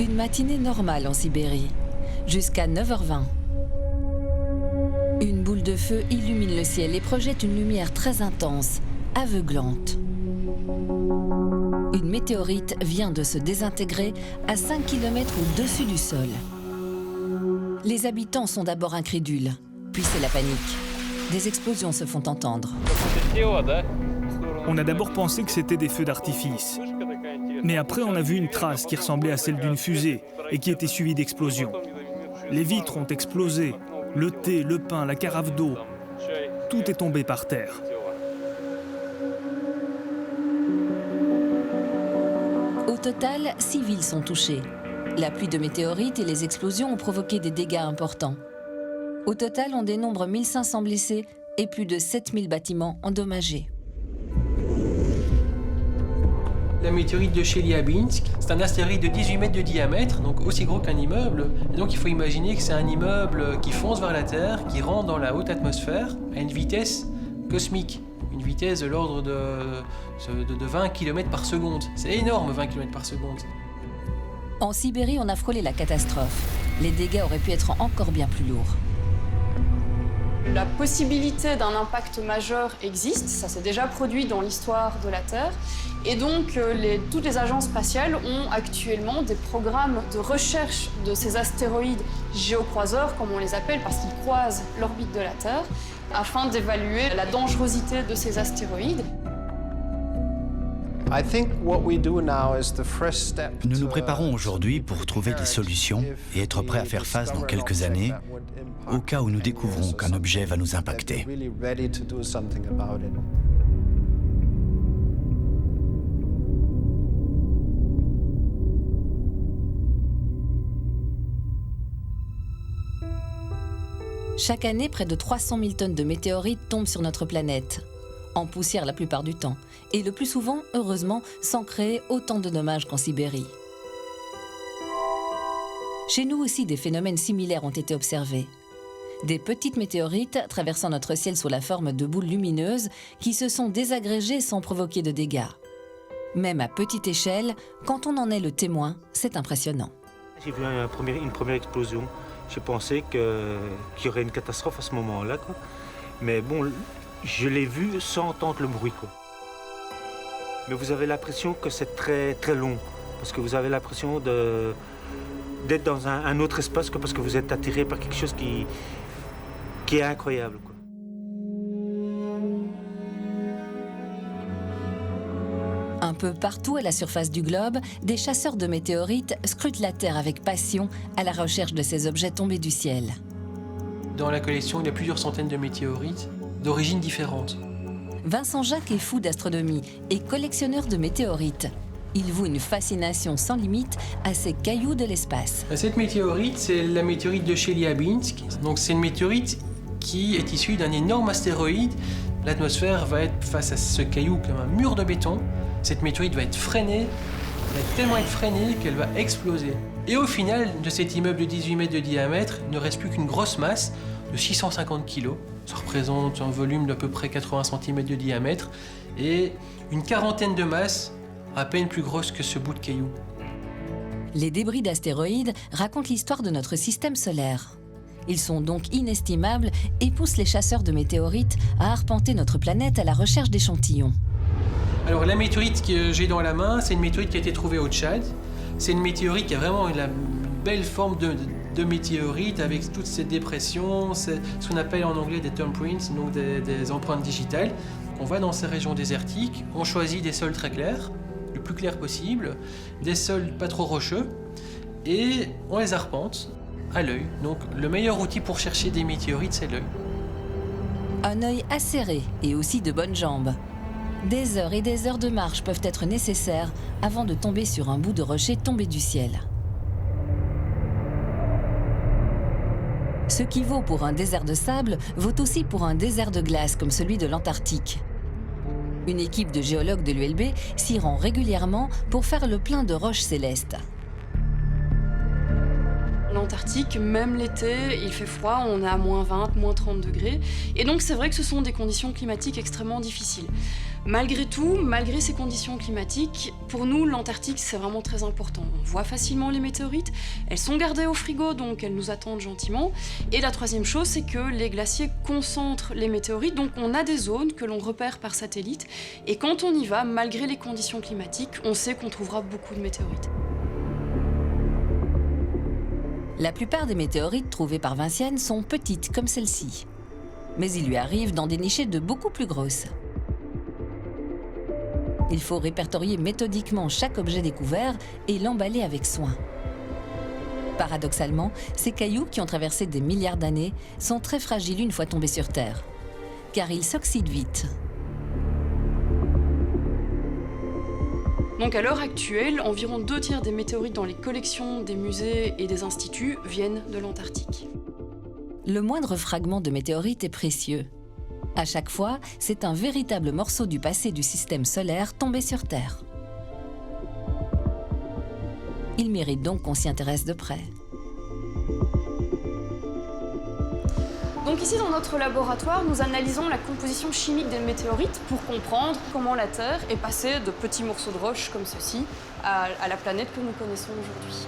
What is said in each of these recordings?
Une matinée normale en Sibérie, jusqu'à 9h20. Une boule de feu illumine le ciel et projette une lumière très intense, aveuglante. Une météorite vient de se désintégrer à 5 km au-dessus du sol. Les habitants sont d'abord incrédules, puis c'est la panique. Des explosions se font entendre. On a d'abord pensé que c'était des feux d'artifice. Mais après, on a vu une trace qui ressemblait à celle d'une fusée et qui était suivie d'explosions. Les vitres ont explosé, le thé, le pain, la carafe d'eau. Tout est tombé par terre. Au total, 6 villes sont touchées. La pluie de météorites et les explosions ont provoqué des dégâts importants. Au total, on dénombre 1500 blessés et plus de 7000 bâtiments endommagés. La météorite de Chelyabinsk, c'est un astéroïde de 18 mètres de diamètre, donc aussi gros qu'un immeuble. Et donc il faut imaginer que c'est un immeuble qui fonce vers la Terre, qui rentre dans la haute atmosphère à une vitesse cosmique. Une vitesse de l'ordre de 20 km par seconde. C'est énorme, 20 km par seconde. En Sibérie, on a frôlé la catastrophe. Les dégâts auraient pu être encore bien plus lourds. La possibilité d'un impact majeur existe, ça s'est déjà produit dans l'histoire de la Terre. Et donc, toutes les agences spatiales ont actuellement des programmes de recherche de ces astéroïdes géocroiseurs, comme on les appelle, parce qu'ils croisent l'orbite de la Terre, afin d'évaluer la dangerosité de ces astéroïdes. Nous nous préparons aujourd'hui pour trouver des solutions et être prêts à faire face dans quelques années, au cas où nous découvrons qu'un objet va nous impacter. Chaque année, près de 300 000 tonnes de météorites tombent sur notre planète, en poussière la plupart du temps, et le plus souvent, heureusement, sans créer autant de dommages qu'en Sibérie. Chez nous aussi, des phénomènes similaires ont été observés. Des petites météorites traversant notre ciel sous la forme de boules lumineuses qui se sont désagrégées sans provoquer de dégâts. Même à petite échelle, quand on en est le témoin, c'est impressionnant. J'ai vu une première explosion. J'ai pensé qu'il y aurait une catastrophe à ce moment-là, quoi. Mais bon, je l'ai vu sans entendre le bruit, quoi. Mais vous avez l'impression que c'est très, très long. Parce que vous avez l'impression d'être dans un autre espace que parce que vous êtes attiré par quelque chose qui est incroyable, quoi. Un peu partout à la surface du globe, des chasseurs de météorites scrutent la Terre avec passion à la recherche de ces objets tombés du ciel. Dans la collection, il y a plusieurs centaines de météorites d'origines différentes. Vincent Jacques est fou d'astronomie et collectionneur de météorites. Il voue une fascination sans limite à ces cailloux de l'espace. Cette météorite, c'est la météorite de Chelyabinsk. Donc c'est une météorite qui est issue d'un énorme astéroïde. L'atmosphère va être face à ce caillou comme un mur de béton. Cette météorite va être freinée, elle va tellement être freinée qu'elle va exploser. Et au final, de cet immeuble de 18 mètres de diamètre, il ne reste plus qu'une grosse masse de 650 kg. Ça représente un volume d'à peu près 80 cm de diamètre et une quarantaine de masses à peine plus grosses que ce bout de caillou. Les débris d'astéroïdes racontent l'histoire de notre système solaire. Ils sont donc inestimables et poussent les chasseurs de météorites à arpenter notre planète à la recherche d'échantillons. Alors la météorite que j'ai dans la main, c'est une météorite qui a été trouvée au Tchad. C'est une météorite qui a vraiment une belle forme de météorite avec toutes ces dépressions, ce qu'on appelle en anglais des thumbprints, donc des empreintes digitales. On va dans ces régions désertiques, on choisit des sols très clairs, le plus clair possible, des sols pas trop rocheux, et on les arpente à l'œil. Donc le meilleur outil pour chercher des météorites, c'est l'œil. Un œil acéré et aussi de bonnes jambes. Des heures et des heures de marche peuvent être nécessaires avant de tomber sur un bout de rocher tombé du ciel. Ce qui vaut pour un désert de sable vaut aussi pour un désert de glace comme celui de l'Antarctique. Une équipe de géologues de l'ULB s'y rend régulièrement pour faire le plein de roches célestes. L'Antarctique, même l'été, il fait froid, on est à -20, -30 degrés. Et donc c'est vrai que ce sont des conditions climatiques extrêmement difficiles. Malgré tout, malgré ces conditions climatiques, pour nous, l'Antarctique, c'est vraiment très important. On voit facilement les météorites, elles sont gardées au frigo, donc elles nous attendent gentiment. Et la troisième chose, c'est que les glaciers concentrent les météorites, donc on a des zones que l'on repère par satellite. Et quand on y va, malgré les conditions climatiques, on sait qu'on trouvera beaucoup de météorites. La plupart des météorites trouvées par Vinciane sont petites comme celle-ci. Mais il lui arrive d'en dénicher de beaucoup plus grosses. Il faut répertorier méthodiquement chaque objet découvert et l'emballer avec soin. Paradoxalement, ces cailloux qui ont traversé des milliards d'années sont très fragiles une fois tombés sur Terre, car ils s'oxydent vite. Donc à l'heure actuelle, environ 2/3 des météorites dans les collections des musées et des instituts viennent de l'Antarctique. Le moindre fragment de météorite est précieux. À chaque fois, c'est un véritable morceau du passé du système solaire tombé sur Terre. Il mérite donc qu'on s'y intéresse de près. Donc ici, dans notre laboratoire, nous analysons la composition chimique des météorites pour comprendre comment la Terre est passée de petits morceaux de roche comme ceci à la planète que nous connaissons aujourd'hui.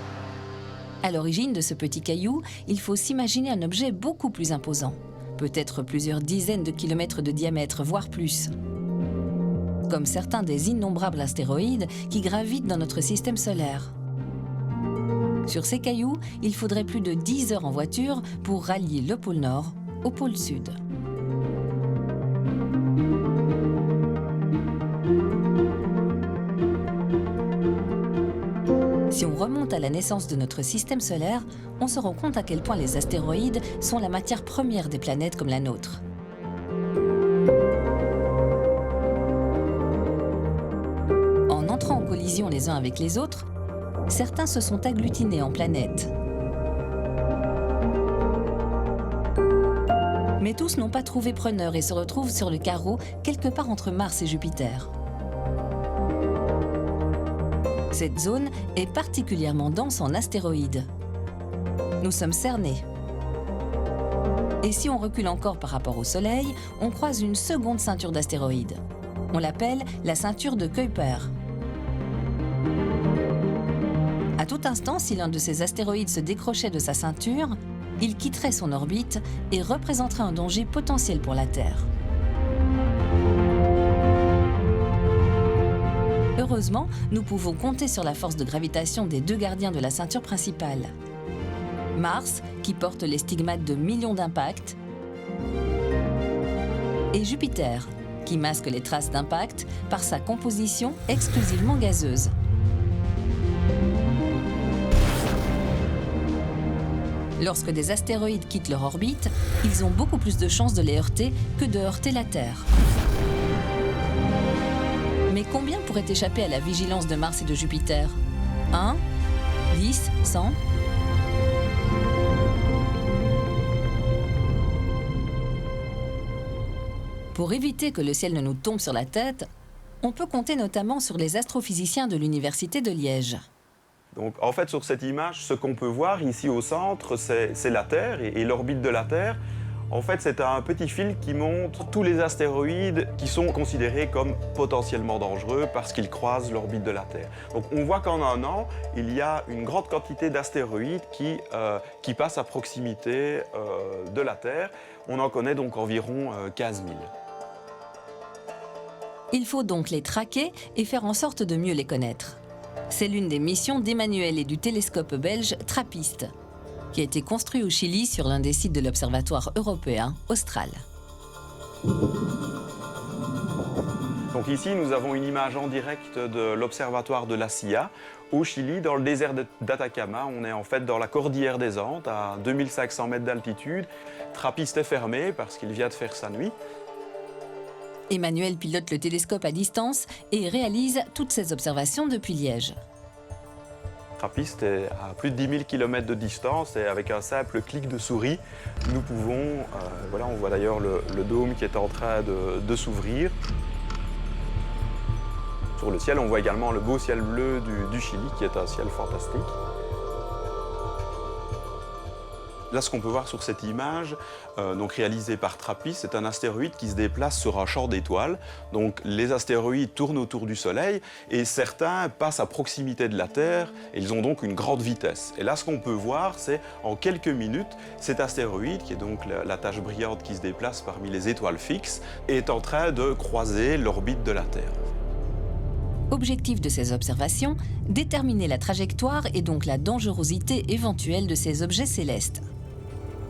À l'origine de ce petit caillou, il faut s'imaginer un objet beaucoup plus imposant. Peut-être plusieurs dizaines de kilomètres de diamètre, voire plus. Comme certains des innombrables astéroïdes qui gravitent dans notre système solaire. Sur ces cailloux, il faudrait plus de 10 heures en voiture pour rallier le pôle Nord au pôle Sud. Si on remonte à la naissance de notre système solaire, on se rend compte à quel point les astéroïdes sont la matière première des planètes comme la nôtre. En entrant en collision les uns avec les autres, certains se sont agglutinés en planètes. Mais tous n'ont pas trouvé preneur et se retrouvent sur le carreau quelque part entre Mars et Jupiter. Cette zone est particulièrement dense en astéroïdes. Nous sommes cernés. Et si on recule encore par rapport au Soleil, on croise une seconde ceinture d'astéroïdes. On l'appelle la ceinture de Kuiper. À tout instant, si l'un de ces astéroïdes se décrochait de sa ceinture, il quitterait son orbite et représenterait un danger potentiel pour la Terre. Heureusement, nous pouvons compter sur la force de gravitation des deux gardiens de la ceinture principale. Mars, qui porte les stigmates de millions d'impacts, et Jupiter, qui masque les traces d'impact par sa composition exclusivement gazeuse. Lorsque des astéroïdes quittent leur orbite, ils ont beaucoup plus de chances de les heurter que de heurter la Terre. Mais combien pourraient échapper à la vigilance de Mars et de Jupiter? 1, 10, 100? Pour éviter que le ciel ne nous tombe sur la tête, on peut compter notamment sur les astrophysiciens de l'Université de Liège. Donc, en fait, sur cette image, ce qu'on peut voir ici au centre, c'est la Terre et l'orbite de la Terre. En fait, c'est un petit fil qui montre tous les astéroïdes qui sont considérés comme potentiellement dangereux parce qu'ils croisent l'orbite de la Terre. Donc, on voit qu'en un an, il y a une grande quantité d'astéroïdes qui passent à proximité de la Terre. On en connaît donc environ 15 000. Il faut donc les traquer et faire en sorte de mieux les connaître. C'est l'une des missions d'Emmanuel et du télescope belge TRAPPIST, qui a été construit au Chili sur l'un des sites de l'Observatoire européen Austral. Donc ici, nous avons une image en direct de l'Observatoire de la CIA au Chili, dans le désert d'Atacama. On est en fait dans la cordillère des Andes, à 2500 mètres d'altitude. TRAPPIST est fermé parce qu'il vient de faire sa nuit. Emmanuel pilote le télescope à distance et réalise toutes ses observations depuis Liège. TRAPPIST est à plus de 10 000 km de distance et avec un simple clic de souris, nous pouvons, voilà, on voit d'ailleurs le dôme qui est en train de s'ouvrir. Sur le ciel, on voit également le beau ciel bleu du Chili qui est un ciel fantastique. Là, ce qu'on peut voir sur cette image, donc réalisée par TRAPPIST, c'est un astéroïde qui se déplace sur un champ d'étoiles. Donc les astéroïdes tournent autour du Soleil et certains passent à proximité de la Terre et ils ont donc une grande vitesse. Et là, ce qu'on peut voir, c'est en quelques minutes, cet astéroïde, qui est donc la tache brillante qui se déplace parmi les étoiles fixes, est en train de croiser l'orbite de la Terre. Objectif de ces observations, déterminer la trajectoire et donc la dangerosité éventuelle de ces objets célestes.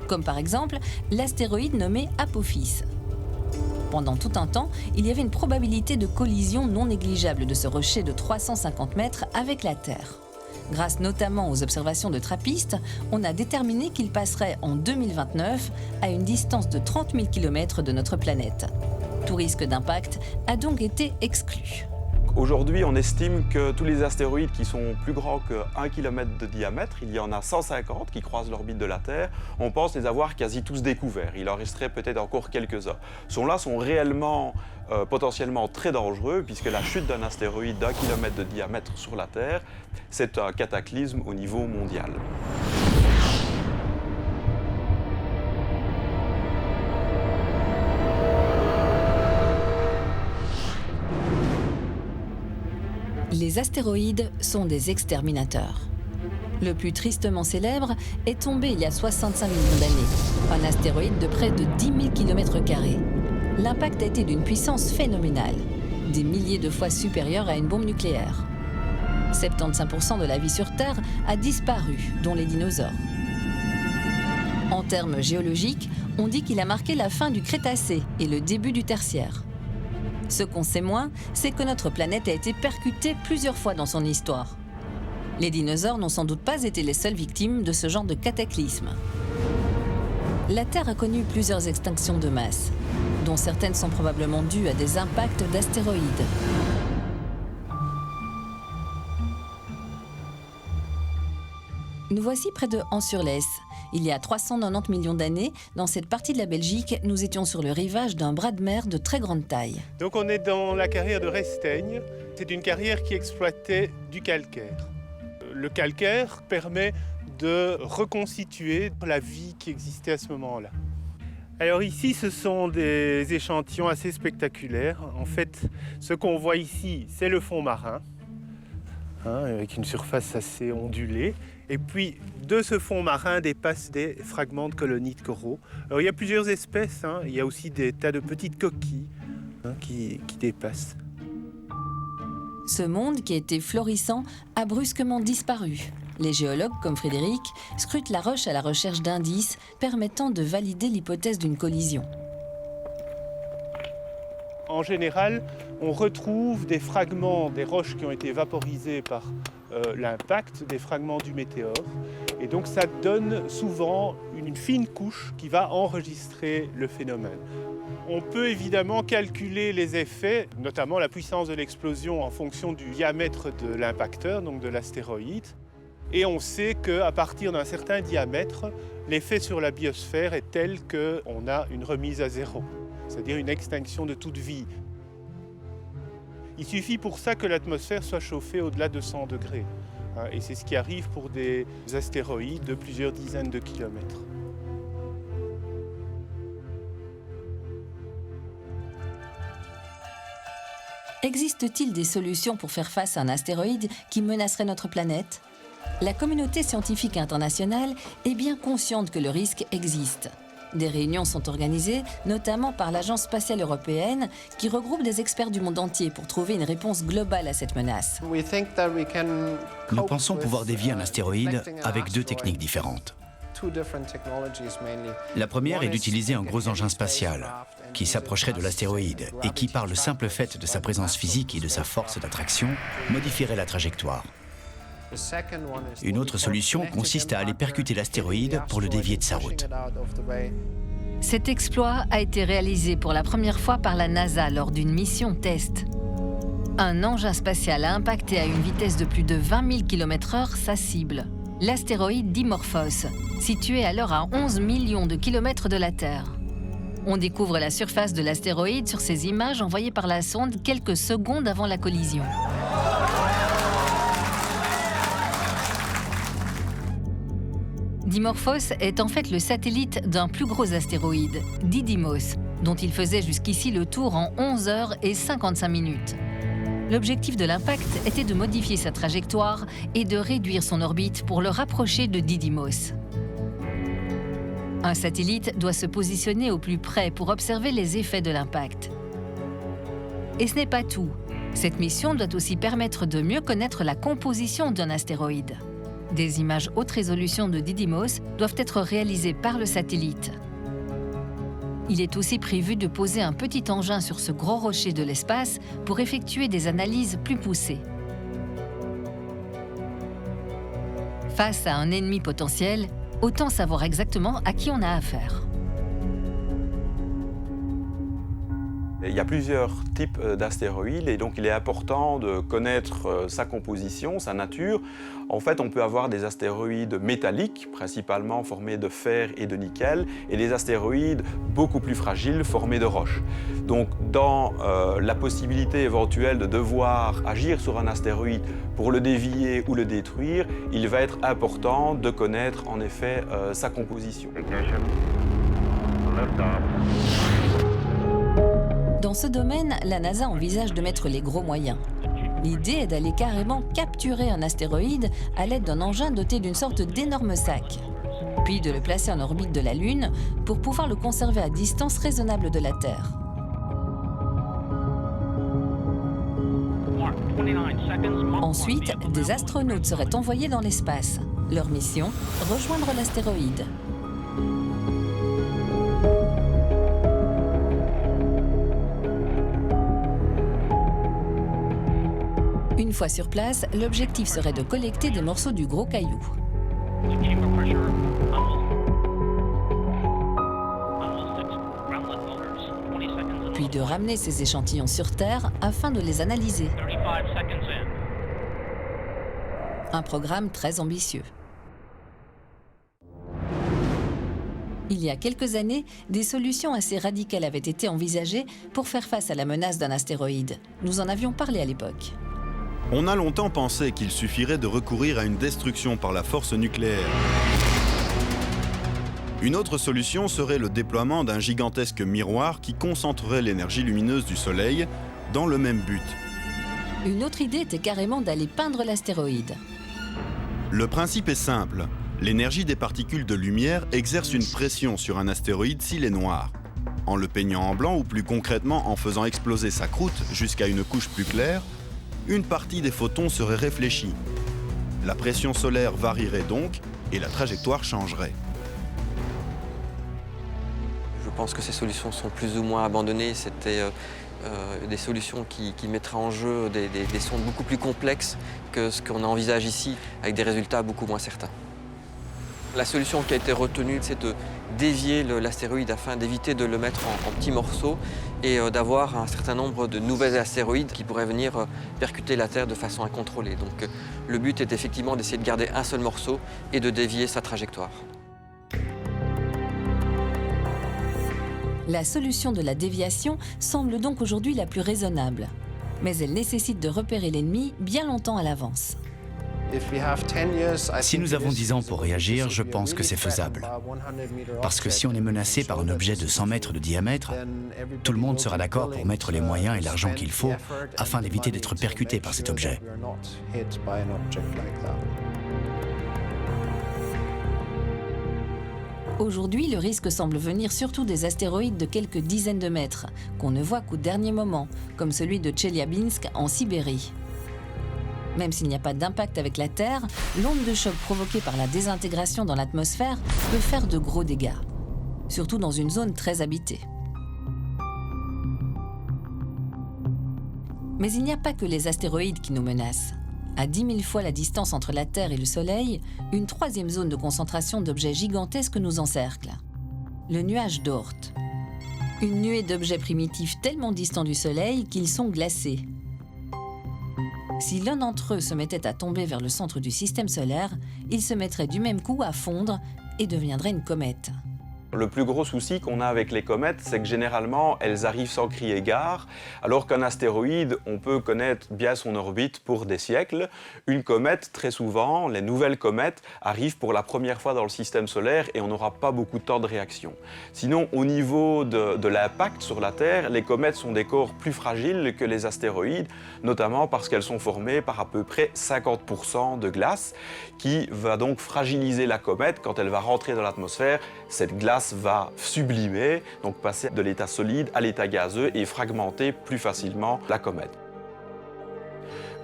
Comme par exemple l'astéroïde nommé Apophis. Pendant tout un temps, il y avait une probabilité de collision non négligeable de ce rocher de 350 mètres avec la Terre. Grâce notamment aux observations de TRAPPIST, on a déterminé qu'il passerait en 2029 à une distance de 30 000 km de notre planète. Tout risque d'impact a donc été exclu. Aujourd'hui, on estime que tous les astéroïdes qui sont plus grands que 1 km de diamètre, il y en a 150 qui croisent l'orbite de la Terre, on pense les avoir quasi tous découverts. Il en resterait peut-être encore quelques-uns. Ceux-là sont réellement, potentiellement très dangereux, puisque la chute d'un astéroïde d'1 km de diamètre sur la Terre, c'est un cataclysme au niveau mondial. Les astéroïdes sont des exterminateurs. Le plus tristement célèbre est tombé il y a 65 millions d'années, un astéroïde de près de 10 000 km². L'impact a été d'une puissance phénoménale, des milliers de fois supérieure à une bombe nucléaire. 75% de la vie sur Terre a disparu, dont les dinosaures. En termes géologiques, on dit qu'il a marqué la fin du Crétacé et le début du Tertiaire. Ce qu'on sait moins, c'est que notre planète a été percutée plusieurs fois dans son histoire. Les dinosaures n'ont sans doute pas été les seules victimes de ce genre de cataclysme. La Terre a connu plusieurs extinctions de masse, dont certaines sont probablement dues à des impacts d'astéroïdes. Nous voici près de Ans-sur-Lesse. Il y a 390 millions d'années, dans cette partie de la Belgique, nous étions sur le rivage d'un bras de mer de très grande taille. Donc on est dans la carrière de Resteigne. C'est une carrière qui exploitait du calcaire. Le calcaire permet de reconstituer la vie qui existait à ce moment-là. Alors ici, ce sont des échantillons assez spectaculaires. En fait, ce qu'on voit ici, c'est le fond marin, avec une surface assez ondulée. Et puis, de ce fond marin dépassent des fragments de colonies de coraux. Alors, il y a plusieurs espèces, il y a aussi des tas de petites coquilles qui dépassent. Ce monde, qui était florissant, a brusquement disparu. Les géologues, comme Frédéric, scrutent la roche à la recherche d'indices permettant de valider l'hypothèse d'une collision. En général, on retrouve des fragments des roches qui ont été vaporisées par l'impact, des fragments du météore. Et donc ça donne souvent une fine couche qui va enregistrer le phénomène. On peut évidemment calculer les effets, notamment la puissance de l'explosion en fonction du diamètre de l'impacteur, donc de l'astéroïde. Et on sait qu'à partir d'un certain diamètre, l'effet sur la biosphère est tel qu'on a une remise à zéro, c'est-à-dire une extinction de toute vie. Il suffit pour ça que l'atmosphère soit chauffée au-delà de 100 degrés. Et c'est ce qui arrive pour des astéroïdes de plusieurs dizaines de kilomètres. Existe-t-il des solutions pour faire face à un astéroïde qui menacerait notre planète ? La communauté scientifique internationale est bien consciente que le risque existe. Des réunions sont organisées, notamment par l'Agence spatiale européenne, qui regroupe des experts du monde entier pour trouver une réponse globale à cette menace. Nous pensons pouvoir dévier un astéroïde avec deux techniques différentes. La première est d'utiliser un gros engin spatial qui s'approcherait de l'astéroïde et qui, par le simple fait de sa présence physique et de sa force d'attraction, modifierait la trajectoire. Une autre solution consiste à aller percuter l'astéroïde pour le dévier de sa route. Cet exploit a été réalisé pour la première fois par la NASA lors d'une mission test. Un engin spatial a impacté à une vitesse de plus de 20 000 km/h sa cible, l'astéroïde Dimorphos, situé alors à 11 millions de kilomètres de la Terre. On découvre la surface de l'astéroïde sur ces images envoyées par la sonde quelques secondes avant la collision. Dimorphos est en fait le satellite d'un plus gros astéroïde, Didymos, dont il faisait jusqu'ici le tour en 11 heures et 55 minutes. L'objectif de l'impact était de modifier sa trajectoire et de réduire son orbite pour le rapprocher de Didymos. Un satellite doit se positionner au plus près pour observer les effets de l'impact. Et ce n'est pas tout. Cette mission doit aussi permettre de mieux connaître la composition d'un astéroïde. Des images haute résolution de Didymos doivent être réalisées par le satellite. Il est aussi prévu de poser un petit engin sur ce gros rocher de l'espace pour effectuer des analyses plus poussées. Face à un ennemi potentiel, autant savoir exactement à qui on a affaire. Il y a plusieurs types d'astéroïdes et donc il est important de connaître sa composition, sa nature. En fait, on peut avoir des astéroïdes métalliques, principalement formés de fer et de nickel, et des astéroïdes beaucoup plus fragiles, formés de roches. Donc, dans la possibilité éventuelle de devoir agir sur un astéroïde pour le dévier ou le détruire, il va être important de connaître en effet sa composition. Dans ce domaine, la NASA envisage de mettre les gros moyens. L'idée est d'aller carrément capturer un astéroïde à l'aide d'un engin doté d'une sorte d'énorme sac, puis de le placer en orbite de la Lune pour pouvoir le conserver à distance raisonnable de la Terre. Ensuite, des astronautes seraient envoyés dans l'espace. Leur mission, rejoindre l'astéroïde. Une fois sur place, l'objectif serait de collecter des morceaux du gros caillou. Puis de ramener ces échantillons sur Terre afin de les analyser. Un programme très ambitieux. Il y a quelques années, des solutions assez radicales avaient été envisagées pour faire face à la menace d'un astéroïde. Nous en avions parlé à l'époque. On a longtemps pensé qu'il suffirait de recourir à une destruction par la force nucléaire. Une autre solution serait le déploiement d'un gigantesque miroir qui concentrerait l'énergie lumineuse du Soleil dans le même but. Une autre idée était carrément d'aller peindre l'astéroïde. Le principe est simple. L'énergie des particules de lumière exerce une pression sur un astéroïde s'il est noir. En le peignant en blanc ou plus concrètement en faisant exploser sa croûte jusqu'à une couche plus claire, une partie des photons serait réfléchie. La pression solaire varierait donc et la trajectoire changerait. Je pense que ces solutions sont plus ou moins abandonnées. C'était des solutions qui mettraient en jeu des sondes beaucoup plus complexes que ce qu'on envisage ici, avec des résultats beaucoup moins certains. La solution qui a été retenue, c'est de dévier l'astéroïde afin d'éviter de le mettre en petits morceaux et d'avoir un certain nombre de nouveaux astéroïdes qui pourraient venir percuter la Terre de façon incontrôlée. Donc le but est effectivement d'essayer de garder un seul morceau et de dévier sa trajectoire. La solution de la déviation semble donc aujourd'hui la plus raisonnable. Mais elle nécessite de repérer l'ennemi bien longtemps à l'avance. Si nous avons 10 ans pour réagir, je pense que c'est faisable. Parce que si on est menacé par un objet de 100 mètres de diamètre, tout le monde sera d'accord pour mettre les moyens et l'argent qu'il faut afin d'éviter d'être percuté par cet objet. Aujourd'hui, le risque semble venir surtout des astéroïdes de quelques dizaines de mètres, qu'on ne voit qu'au dernier moment, comme celui de Tcheliabinsk en Sibérie. Même s'il n'y a pas d'impact avec la Terre, l'onde de choc provoquée par la désintégration dans l'atmosphère peut faire de gros dégâts, surtout dans une zone très habitée. Mais il n'y a pas que les astéroïdes qui nous menacent. À 10 000 fois la distance entre la Terre et le Soleil, une troisième zone de concentration d'objets gigantesques nous encercle. Le nuage d'Oort. Une nuée d'objets primitifs tellement distants du Soleil qu'ils sont glacés. Si l'un d'entre eux se mettait à tomber vers le centre du système solaire, il se mettrait du même coup à fondre et deviendrait une comète. Le plus gros souci qu'on a avec les comètes, c'est que généralement, elles arrivent sans crier gare, alors qu'un astéroïde, on peut connaître bien son orbite pour des siècles. Une comète, très souvent, les nouvelles comètes arrivent pour la première fois dans le système solaire et on n'aura pas beaucoup de temps de réaction. Sinon, au niveau de l'impact sur la Terre, les comètes sont des corps plus fragiles que les astéroïdes, notamment parce qu'elles sont formées par à peu près 50% de glace, qui va donc fragiliser la comète. Quand elle va rentrer dans l'atmosphère, cette glace va sublimer, donc passer de l'état solide à l'état gazeux et fragmenter plus facilement la comète.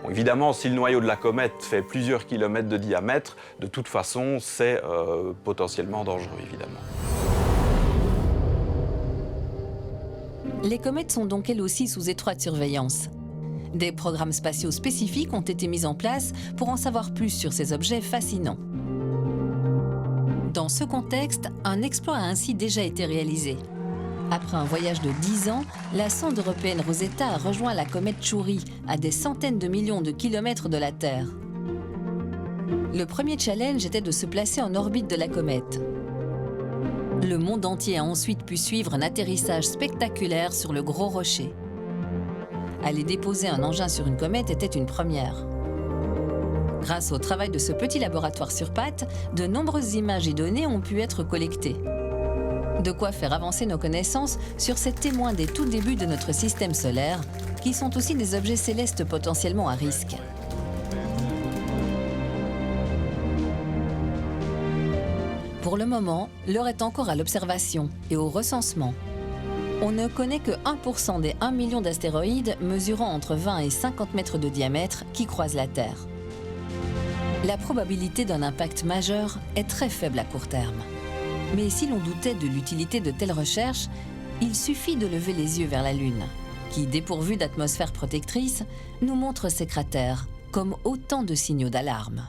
Bon, évidemment, si le noyau de la comète fait plusieurs kilomètres de diamètre, de toute façon, c'est potentiellement dangereux, évidemment. Les comètes sont donc elles aussi sous étroite surveillance. Des programmes spatiaux spécifiques ont été mis en place pour en savoir plus sur ces objets fascinants. Dans ce contexte, un exploit a ainsi déjà été réalisé. Après un voyage de 10 ans, la sonde européenne Rosetta a rejoint la comète Chury, à des centaines de millions de kilomètres de la Terre. Le premier challenge était de se placer en orbite de la comète. Le monde entier a ensuite pu suivre un atterrissage spectaculaire sur le gros rocher. Aller déposer un engin sur une comète était une première. Grâce au travail de ce petit laboratoire sur pattes, de nombreuses images et données ont pu être collectées. De quoi faire avancer nos connaissances sur ces témoins des tout débuts de notre système solaire, qui sont aussi des objets célestes potentiellement à risque. Pour le moment, l'heure est encore à l'observation et au recensement. On ne connaît que 1% des 1 million d'astéroïdes mesurant entre 20 et 50 mètres de diamètre qui croisent la Terre. La probabilité d'un impact majeur est très faible à court terme. Mais si l'on doutait de l'utilité de telles recherches, il suffit de lever les yeux vers la Lune, qui, dépourvue d'atmosphère protectrice, nous montre ses cratères comme autant de signaux d'alarme.